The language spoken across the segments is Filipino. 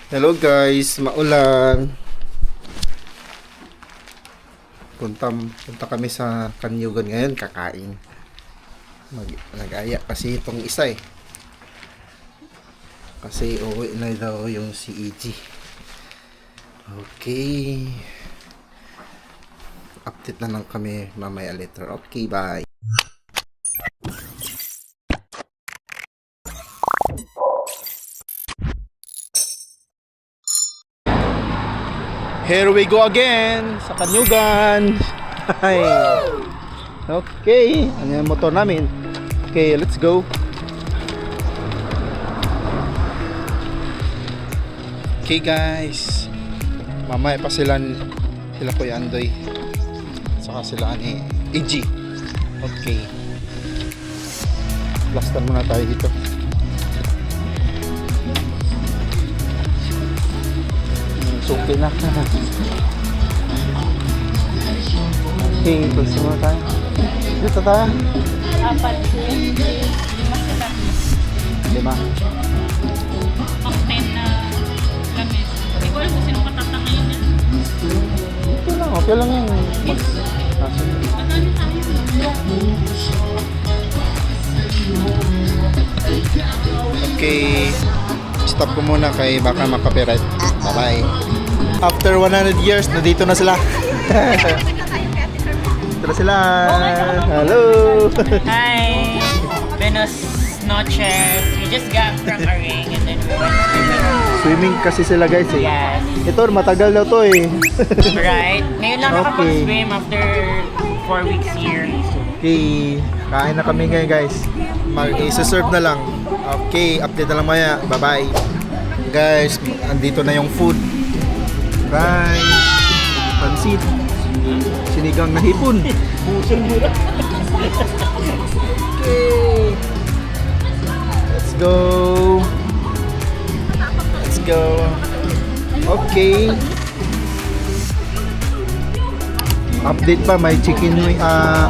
Hello guys, maulan. Punta kami sa Kanyugan ngayon, kakain. Nag-aya kasi itong isa eh. Kasi uuwi na daw yung si EG. Okay. Update na lang kami mamaya later. Okay, bye. Here we go again sa Kanyugan. Hi. Okay, ano yung motor namin? Okay, let's go. Okay guys, mamaya pa sila Kuya Andoy, saka sila ni EG. Okay, plaster muna tayo dito. Suki na. Okay, gusto mo tayo. Dito tayo. 4, 5 sila. 5. Pang 10 na lamis. Hindi ko alam kung sino patatangin yan. Okay lang yan. Magkano tayo? Okay, stop ko muna kay baka makapiright. Bye-bye. After 100 years, nandito na sila. Dito na sila. Hello. Hi! Buenos noches. We just got from a ring and then we went swimming. Swimming kasi sila guys eh. Yes. Ito, matagal daw to eh. Right? Ngayon lang nakapag-swim after 4 weeks here. Okay, kain na kami ngayon guys. Mag-i-serve na lang. Okay, update na lang maya. Bye-bye. Guys, andito na yung food. Rice, pansit, sinigang na hipon. Okay. Let's go. Let's go. Okay. Update pa, may chicken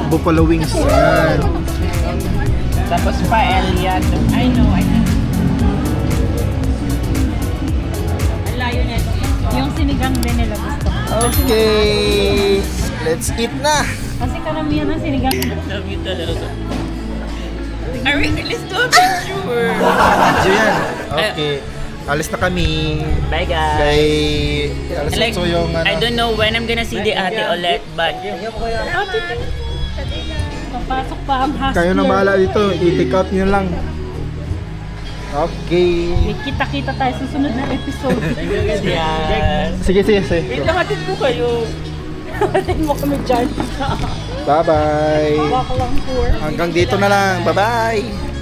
buffalo wings. Ayan. Tapos paella. I know. Ang layo nito. Yung sinigang din nila gusto ko. Okay. Let's eat na. Kasi karamihan ng sinigang. Love you talaga. Alright, let's do a picture. So yan. Okay. Alis na kami. Bye guys. Kay alis Like, so yung I don't know when I'm gonna see the ate ulit, but papasok pa ang hustler. kayo na bahala dito. I-take out nyo lang. Okay. Kita-kita tayo sa sunod na episode. Yes. Sige. Wait lang, hatid mo kayo. Hatid mo kami dyan. Bye-bye. Walk lang tour. Hanggang dito na lang. Bye-bye.